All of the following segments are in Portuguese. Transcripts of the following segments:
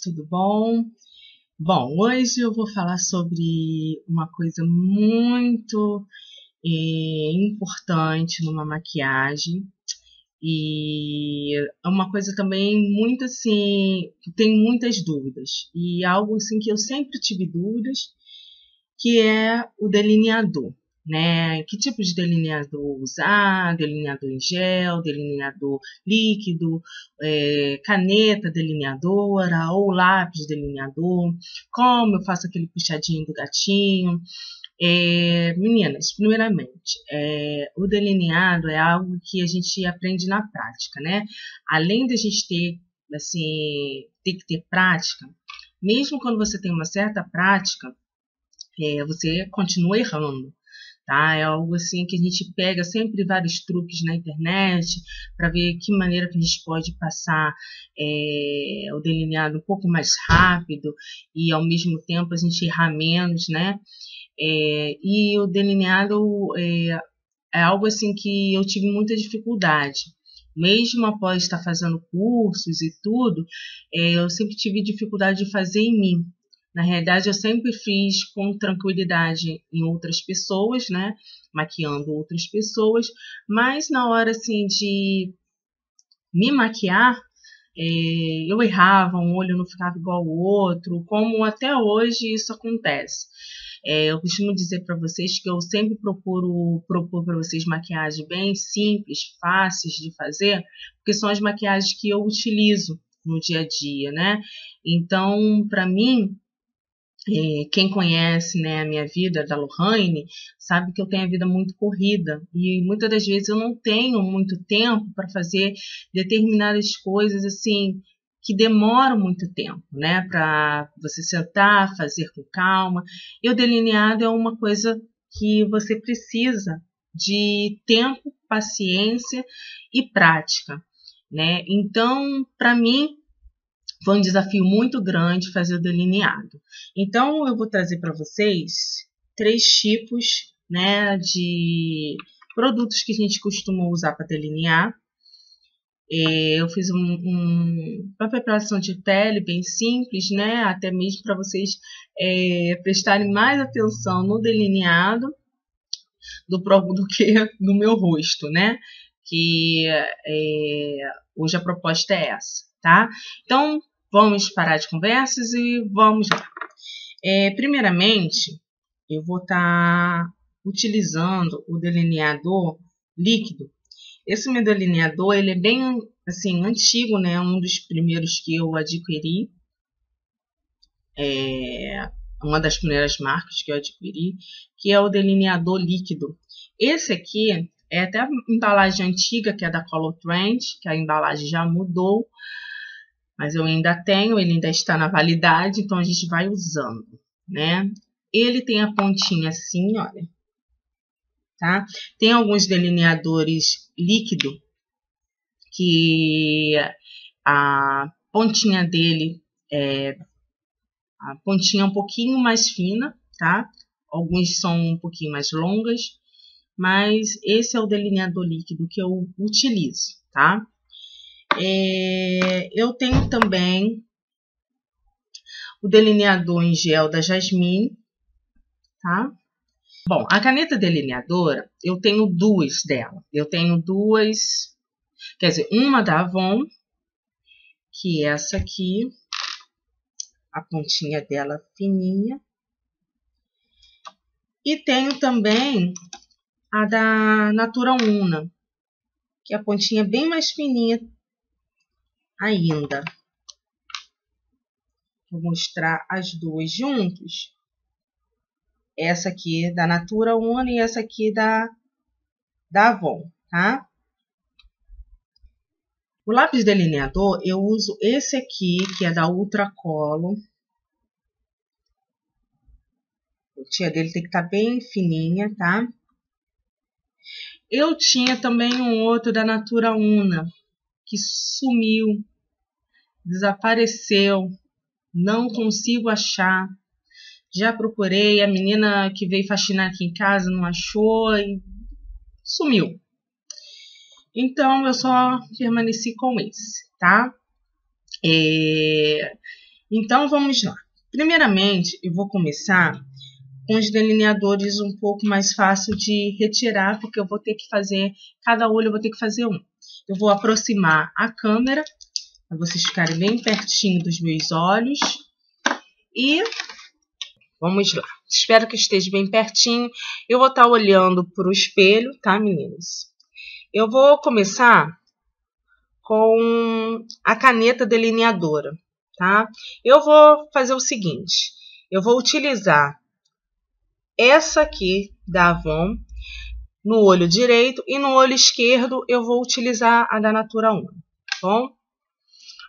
Tudo bom? Bom, hoje eu vou falar sobre uma coisa muito importante numa maquiagem e é uma coisa também muito assim, que tem muitas dúvidas e algo assim que eu sempre tive dúvidas, que é o delineador, né? Que tipo de delineador usar, delineador em gel, delineador líquido, caneta delineadora ou lápis delineador, como eu faço aquele puxadinho do gatinho. Meninas, primeiramente, o delineado é algo que a gente aprende na prática, né? Além de a gente ter, assim, ter que ter prática, mesmo quando você tem uma certa prática, você continua errando, tá? É algo assim que a gente pega sempre vários truques na internet para ver que maneira que a gente pode passar o delineado um pouco mais rápido e ao mesmo tempo a gente errar menos, né? E o delineado é algo assim que eu tive muita dificuldade. Mesmo após estar fazendo cursos e tudo, eu sempre tive dificuldade de fazer em mim. Na realidade, eu sempre fiz com tranquilidade em outras pessoas, né? Maquiando outras pessoas, mas na hora assim de me maquiar, eu errava, um olho não ficava igual ao outro, como até hoje isso acontece. Eu costumo dizer para vocês que eu sempre procuro propor para vocês maquiagens bem simples, fáceis de fazer, porque são as maquiagens que eu utilizo no dia a dia, né? Então, para mim, quem conhece, né, a minha vida da Lohane sabe que eu tenho a vida muito corrida e muitas das vezes eu não tenho muito tempo para fazer determinadas coisas assim que demoram muito tempo, né, para você sentar, fazer com calma. E o delineado é uma coisa que você precisa de tempo, paciência e prática, né? Então, para mim, foi um desafio muito grande fazer o delineado. Então, eu vou trazer para vocês 3 tipos, né, de produtos que a gente costuma usar para delinear. Eu fiz uma preparação de pele bem simples, né, até mesmo para vocês prestarem mais atenção no delineado do que no meu rosto, né? Que hoje a proposta é essa, tá? Então, vamos parar de conversas e vamos lá. Primeiramente, eu vou estar utilizando o delineador líquido. Esse meu delineador, ele é bem assim, antigo, né? Um dos primeiros que eu adquiri. Uma das primeiras marcas que eu adquiri, que é o delineador líquido. Esse aqui é até a embalagem antiga, que é da Color Trend, que a embalagem já mudou, mas eu ainda tenho, ele ainda está na validade, então a gente vai usando, né? Ele tem a pontinha assim, olha, tá? Tem alguns delineadores líquido que a pontinha dele a pontinha é um pouquinho mais fina, tá? Alguns são um pouquinho mais longas, mas esse é o delineador líquido que eu utilizo, tá? Eu tenho também o delineador em gel da Jasmine, tá? Bom, a caneta delineadora, eu tenho duas dela. Eu tenho duas, quer dizer, uma da Avon, que é essa aqui, a pontinha dela fininha. E tenho também a da Natura Una, que é a pontinha bem mais fininha ainda. Vou mostrar as duas juntos. Essa aqui da Natura Una e essa aqui da Avon, tá? O lápis delineador, eu uso esse aqui, que é da Ultra Color. A pontinha dele tem que estar bem fininha, tá? Eu tinha também um outro da Natura Una, que sumiu, desapareceu, não consigo achar. Já procurei, a menina que veio faxinar aqui em casa não achou e sumiu. Então, eu só permaneci com esse, tá? Então, vamos lá. Primeiramente, eu vou começar com os delineadores um pouco mais fácil de retirar, porque eu vou ter que fazer, cada olho eu vou ter que fazer um. Eu vou aproximar a câmera, para vocês ficarem bem pertinho dos meus olhos. E vamos lá. Espero que esteja bem pertinho. Eu vou estar olhando para o espelho, tá, meninas? Eu vou começar com a caneta delineadora, tá? Eu vou fazer o seguinte. Eu vou utilizar essa aqui da Avon no olho direito e no olho esquerdo eu vou utilizar a da Natura 1, tá bom?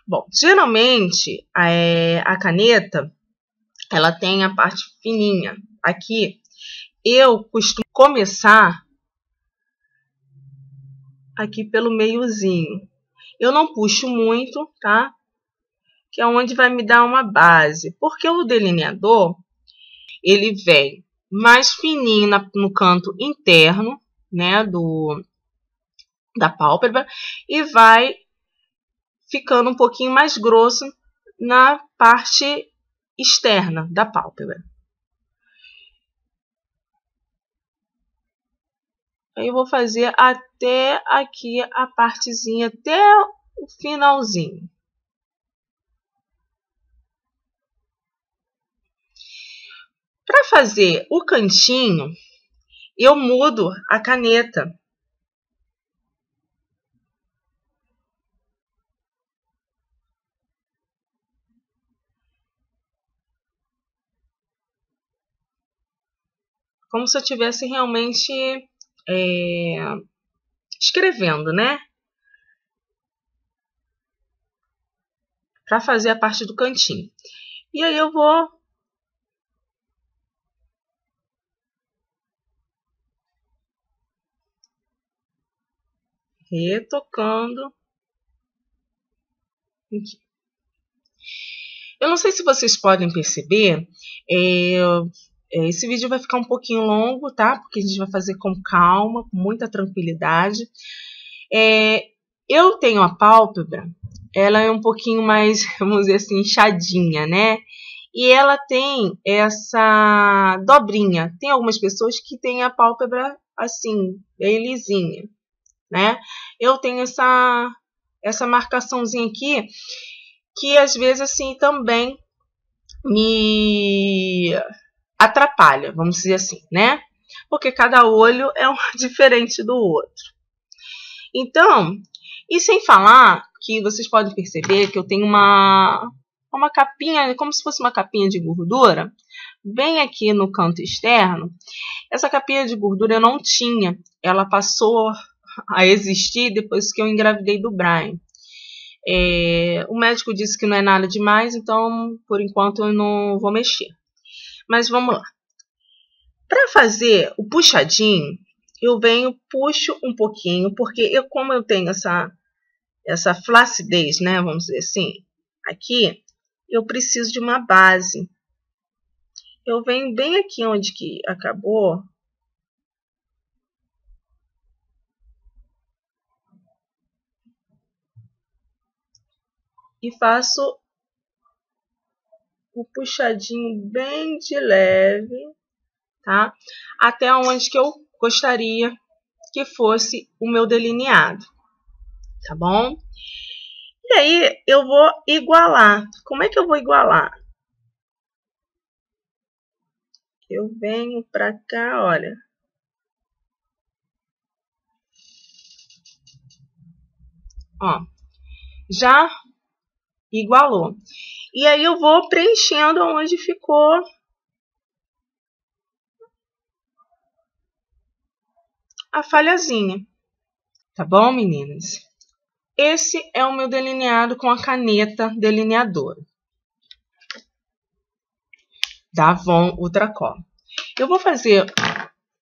Bom, geralmente a caneta ela tem a parte fininha aqui. Eu costumo começar aqui pelo meiozinho. Eu não puxo muito, tá? Que é onde vai me dar uma base. Porque o delineador, ele vem mais fininho no canto interno, né, da pálpebra, e vai ficando um pouquinho mais grosso na parte externa da pálpebra. Aí eu vou fazer até aqui a partezinha, até o finalzinho. Para fazer o cantinho, eu mudo a caneta. Como se eu estivesse realmente escrevendo, né? Para fazer a parte do cantinho. E aí eu vou retocando aqui. Eu não sei se vocês podem perceber, esse vídeo vai ficar um pouquinho longo, tá? Porque a gente vai fazer com calma, com muita tranquilidade. Eu tenho a pálpebra, ela é um pouquinho mais, vamos dizer assim, inchadinha, né? E ela tem essa dobrinha. Tem algumas pessoas que têm a pálpebra assim, bem lisinha, né? Eu tenho essa marcaçãozinha aqui, que às vezes assim também me atrapalha, vamos dizer assim, né? Porque cada olho é diferente do outro. Então, e sem falar que vocês podem perceber que eu tenho uma capinha, como se fosse uma capinha de gordura, bem aqui no canto externo. Essa capinha de gordura eu não tinha, ela passou a existir depois que eu engravidei do Brian. O médico disse que não é nada demais, então por enquanto eu não vou mexer. Mas vamos lá. Para fazer o puxadinho, eu puxo um pouquinho, porque como eu tenho essa flacidez, né, vamos dizer assim, aqui, eu preciso de uma base. Eu venho bem aqui onde que acabou. E faço o puxadinho bem de leve, tá? Até onde que eu gostaria que fosse o meu delineado, tá bom? E aí eu vou igualar. Como é que eu vou igualar? Eu venho pra cá, olha. Ó, já igualou. E aí eu vou preenchendo onde ficou a falhazinha. Tá bom, meninas? Esse é o meu delineado com a caneta delineadora da Avon Ultracolor. Eu vou fazer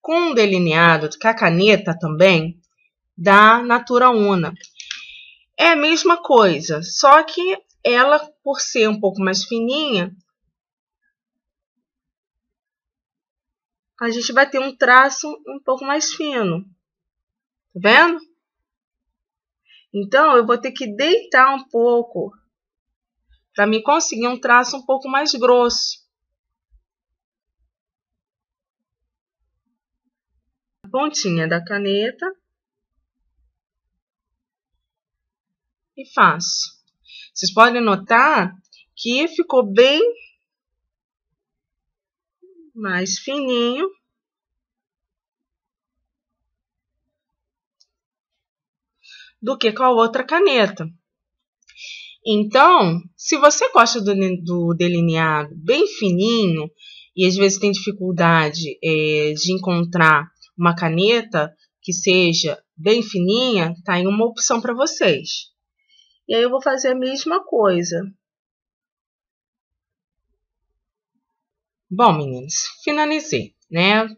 com um delineado com a caneta também da Natura Una. É a mesma coisa, só que ela, por ser um pouco mais fininha, a gente vai ter um traço um pouco mais fino. Tá vendo? Então, eu vou ter que deitar um pouco para mim conseguir um traço um pouco mais grosso. A pontinha da caneta e faço. Vocês podem notar que ficou bem mais fininho do que com a outra caneta. Então, se você gosta do delineado bem fininho e às vezes tem dificuldade de encontrar uma caneta que seja bem fininha, tá aí uma opção para vocês. E aí eu vou fazer a mesma coisa. Bom, meninas, finalizei, né?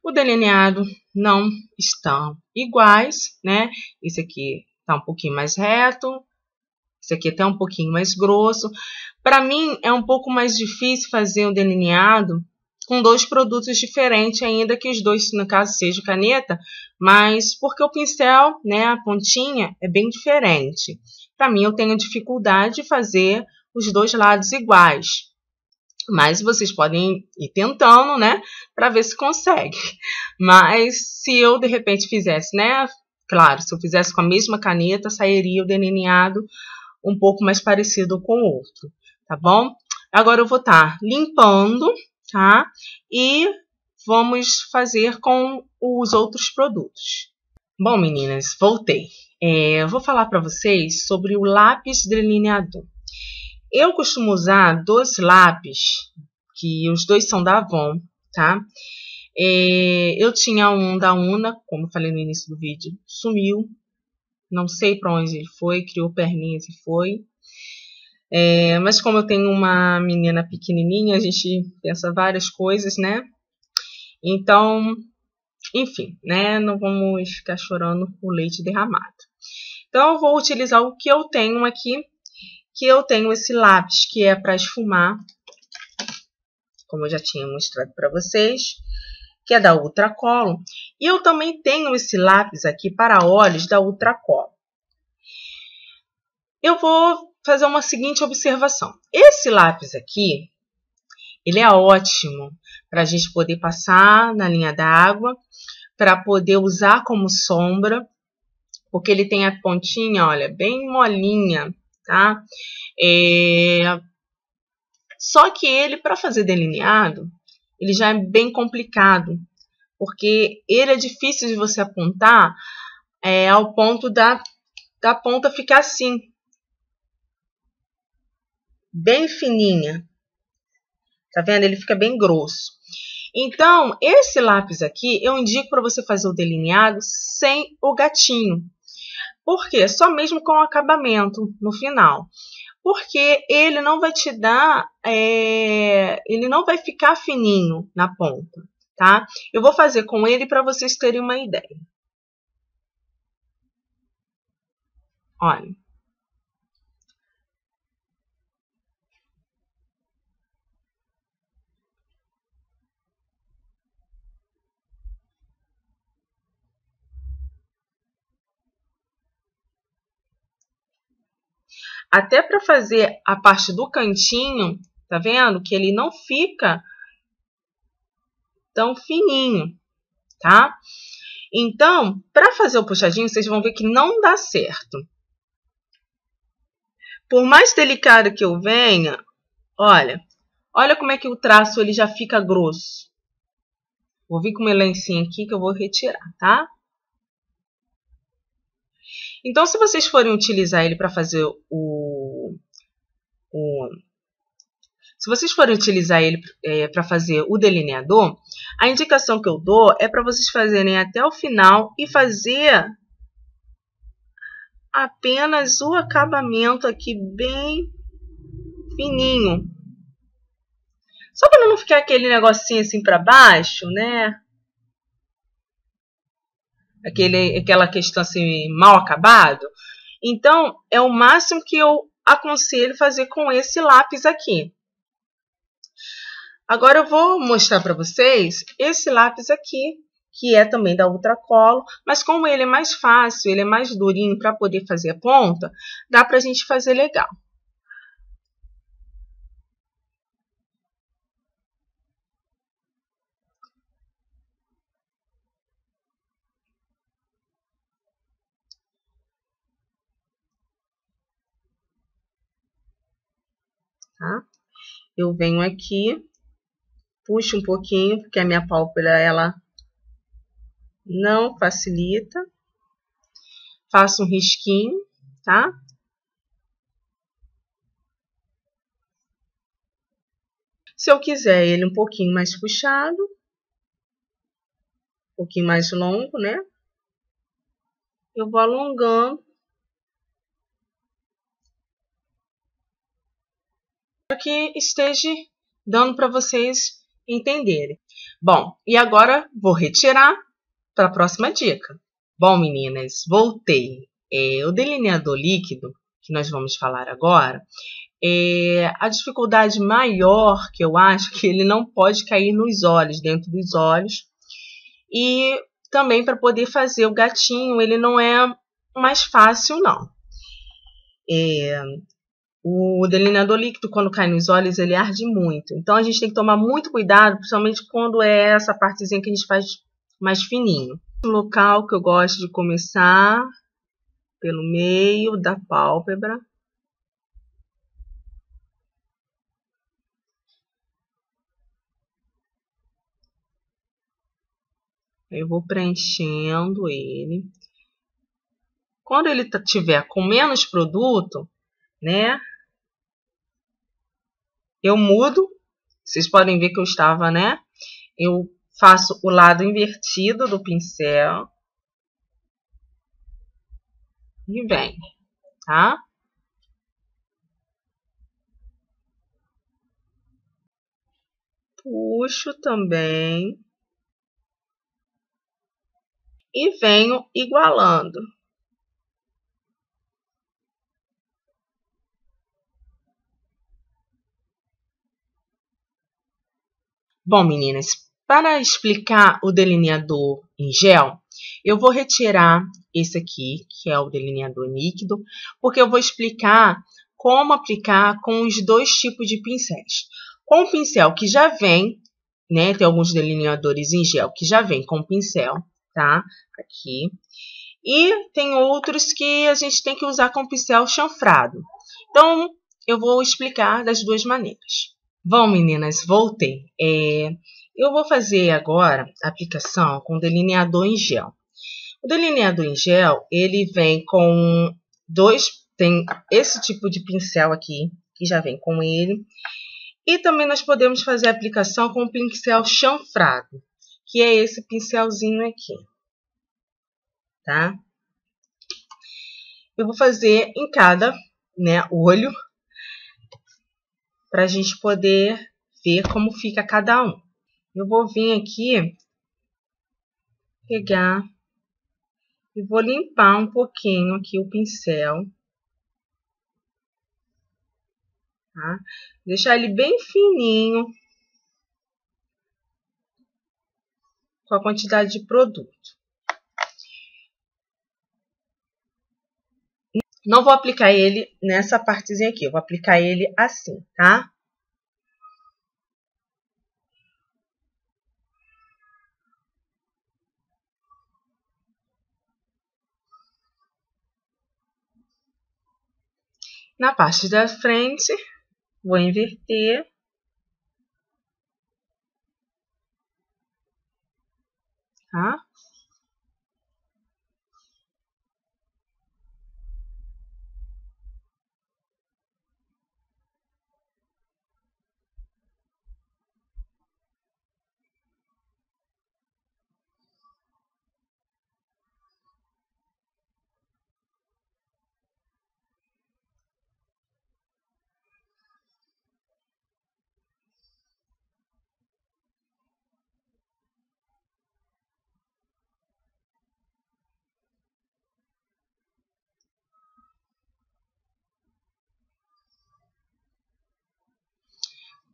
O delineado não estão iguais, né? Esse aqui tá um pouquinho mais reto, esse aqui até um pouquinho mais grosso. Para mim, é um pouco mais difícil fazer o delineado com dois produtos diferentes, ainda que os dois, no caso, sejam caneta, mas porque o pincel, né, a pontinha, é bem diferente. Para mim, eu tenho dificuldade de fazer os dois lados iguais. Mas vocês podem ir tentando, né, para ver se consegue. Mas se eu, de repente, fizesse, né, claro, se eu fizesse com a mesma caneta, sairia o delineado um pouco mais parecido com o outro, tá bom? Agora eu vou estar limpando, tá? E vamos fazer com os outros produtos. Bom, meninas, voltei. Eu vou falar para vocês sobre o lápis delineador. Eu costumo usar dois lápis, que os dois são da Avon, tá? Eu tinha um da Una, como eu falei no início do vídeo, sumiu. Não sei para onde ele foi, criou perninhas e foi. Mas como eu tenho uma menina pequenininha, a gente pensa várias coisas, né? Então, enfim, né? Não vamos ficar chorando o leite derramado. Então, eu vou utilizar o que eu tenho aqui, que eu tenho esse lápis que é para esfumar, como eu já tinha mostrado para vocês, que é da Ultracolor. E eu também tenho esse lápis aqui para olhos da Ultracolor. Eu vou fazer uma seguinte observação. Esse lápis aqui, ele é ótimo para a gente poder passar na linha d'água, para poder usar como sombra, porque ele tem a pontinha, olha, bem molinha, tá? Só que ele, para fazer delineado, ele já é bem complicado, porque ele é difícil de você apontar ao ponto da ponta ficar assim, bem fininha. Tá vendo? Ele fica bem grosso. Então, esse lápis aqui, eu indico para você fazer o delineado sem o gatinho. Por quê? Só mesmo com o acabamento no final. Porque ele não vai te dar, ele não vai ficar fininho na ponta, tá? Eu vou fazer com ele para vocês terem uma ideia. Olha. Até para fazer a parte do cantinho, tá vendo? Que ele não fica tão fininho, tá? Então, para fazer o puxadinho, vocês vão ver que não dá certo. Por mais delicado que eu venha, olha como é que o traço ele já fica grosso. Vou vir com meu lencinho aqui que eu vou retirar, tá? Então, se vocês forem utilizar ele para fazer se vocês forem utilizar ele para fazer o delineador, a indicação que eu dou é para vocês fazerem até o final e fazer apenas o acabamento aqui bem fininho. Só para não ficar aquele negocinho assim para baixo, né? Aquela questão assim mal acabado. Então, é o máximo que eu aconselho fazer com esse lápis aqui. Agora eu vou mostrar para vocês esse lápis aqui, que é também da Ultracolor, mas como ele é mais fácil, ele é mais durinho para poder fazer a ponta, dá para a gente fazer legal. tá? Eu venho aqui, puxo um pouquinho, porque a minha pálpebra, ela não facilita. Faço um risquinho, tá? Se eu quiser ele um pouquinho mais puxado, um pouquinho mais longo, né? Eu vou alongando para que esteja dando para vocês entenderem. Bom, e agora vou retirar para a próxima dica. Bom, meninas, voltei. O delineador líquido, que nós vamos falar agora, a dificuldade maior que eu acho que ele não pode cair nos olhos, dentro dos olhos. E também para poder fazer o gatinho, ele não é mais fácil, não. O delineador líquido, quando cai nos olhos, ele arde muito. Então, a gente tem que tomar muito cuidado, principalmente quando é essa partezinha que a gente faz mais fininho. O local que eu gosto de começar, pelo meio da pálpebra. Eu vou preenchendo ele. Quando ele tiver com menos produto, né? Eu mudo. Vocês podem ver que eu estava, né? Eu faço o lado invertido do pincel. E vem, tá? Puxo também. E venho igualando. Bom, meninas, para explicar o delineador em gel, eu vou retirar esse aqui, que é o delineador líquido, porque eu vou explicar como aplicar com os dois tipos de pincéis. Com o pincel que já vem, né, tem alguns delineadores em gel que já vem com o pincel, tá? Aqui. E tem outros que a gente tem que usar com pincel chanfrado. Então, eu vou explicar das duas maneiras. Bom, meninas, voltei. Eu vou fazer agora a aplicação com delineador em gel. O delineador em gel, ele vem com tem esse tipo de pincel aqui, que já vem com ele. E também nós podemos fazer a aplicação com o pincel chanfrado, que é esse pincelzinho aqui, tá? Eu vou fazer em cada, né, olho, para a gente poder ver como fica cada um. Eu vou vir aqui, pegar e vou limpar um pouquinho aqui o pincel, tá? Deixar ele bem fininho, com a quantidade de produto. Não vou aplicar ele nessa partezinha aqui, eu vou aplicar ele assim, tá? Na parte da frente, vou inverter. Tá?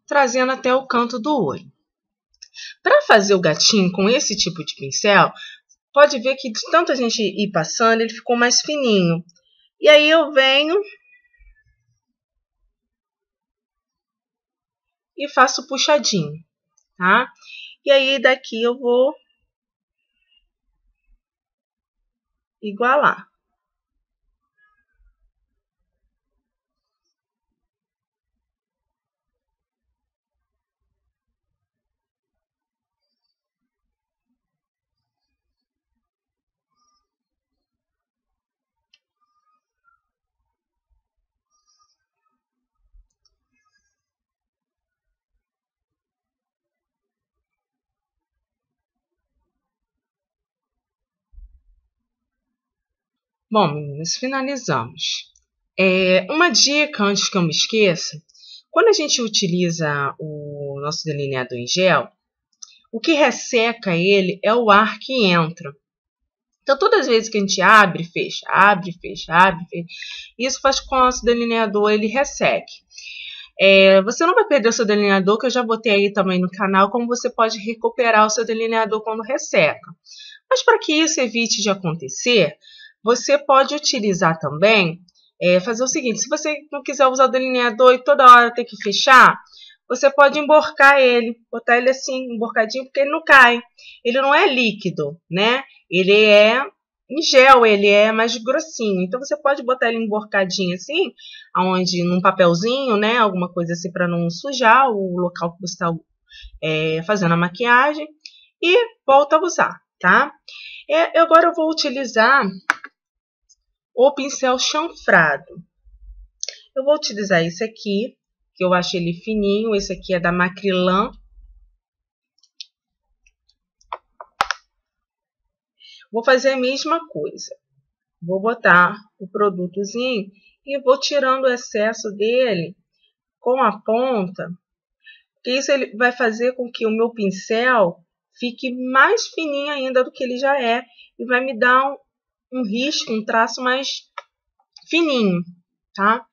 Trazendo até o canto do olho. Para fazer o gatinho com esse tipo de pincel, pode ver que de tanto a gente ir passando, ele ficou mais fininho. E aí eu venho e faço puxadinho, tá? E aí daqui eu vou igualar. Bom, meninas, finalizamos. Uma dica antes que eu me esqueça, quando a gente utiliza o nosso delineador em gel, o que resseca ele é o ar que entra. Então, todas as vezes que a gente abre, fecha, abre, fecha, abre, fecha, isso faz com que o nosso delineador ele resseque. Você não vai perder o seu delineador, que eu já botei aí também no canal, como você pode recuperar o seu delineador quando resseca. Mas para que isso evite de acontecer, você pode utilizar também, fazer o seguinte, se você não quiser usar o delineador e toda hora ter que fechar, você pode emborcar ele, botar ele assim, emborcadinho, porque ele não cai. Ele não é líquido, né? Ele é em gel, ele é mais grossinho. Então, você pode botar ele emborcadinho assim, onde, num papelzinho, né? Alguma coisa assim para não sujar o local que você está fazendo a maquiagem. E volta a usar, tá? Agora eu vou utilizar o pincel chanfrado. Eu vou utilizar esse aqui, que eu acho ele fininho. Esse aqui é da Macrylan. Vou fazer a mesma coisa. Vou botar o produtozinho e vou tirando o excesso dele com a ponta, porque isso ele vai fazer com que o meu pincel fique mais fininho ainda do que ele já é e vai me dar um risco, um traço mais fininho, tá?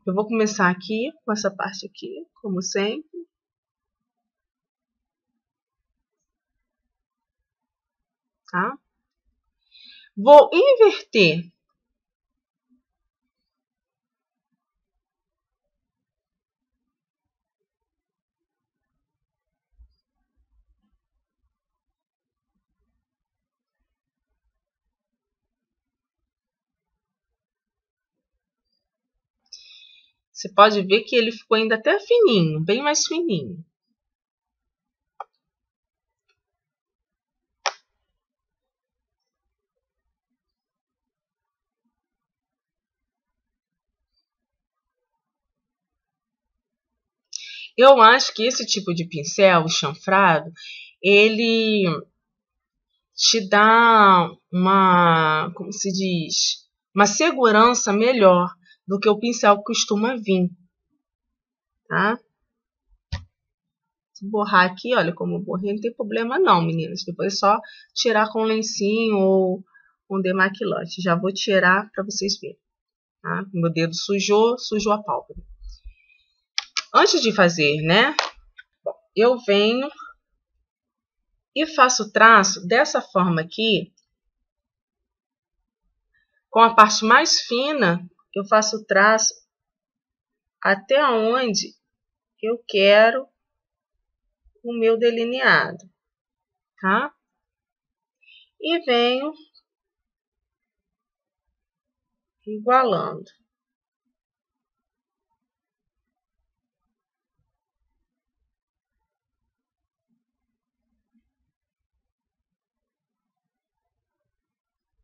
Eu vou começar aqui com essa parte aqui, como sempre. Tá? Vou inverter. Você pode ver que ele ficou ainda até fininho, bem mais fininho. Eu acho que esse tipo de pincel, o chanfrado, ele te dá uma, como se diz, uma segurança melhor do que o pincel costuma vir, tá? Se borrar aqui, olha como eu borrei, não tem problema não, meninas. Depois é só tirar com lencinho ou com demaquilante. Já vou tirar para vocês verem, tá? Meu dedo sujou a pálpebra. Antes de fazer, né, eu venho e faço o traço dessa forma aqui. Com a parte mais fina, eu faço o traço até onde eu quero o meu delineado, tá? E venho igualando.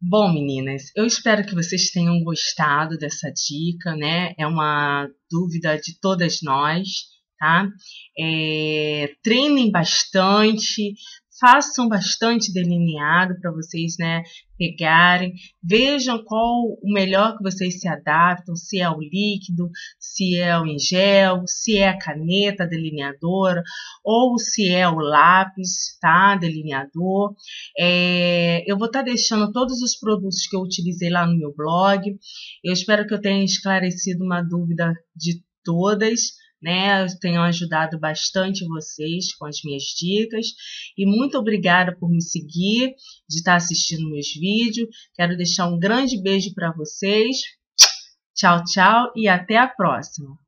Bom, meninas, eu espero que vocês tenham gostado dessa dica, né? É uma dúvida de todas nós, tá? Treinem bastante, façam bastante delineado para vocês, né, pegarem. Vejam qual o melhor que vocês se adaptam, se é o líquido, se é o em gel, se é a caneta delineadora ou se é o lápis, tá, delineador. Eu vou estar deixando todos os produtos que eu utilizei lá no meu blog. Eu espero que eu tenha esclarecido uma dúvida de todas, né? Eu tenho ajudado bastante vocês com as minhas dicas. E muito obrigada por me seguir, de estar assistindo meus vídeos. Quero deixar um grande beijo para vocês. Tchau, tchau e até a próxima.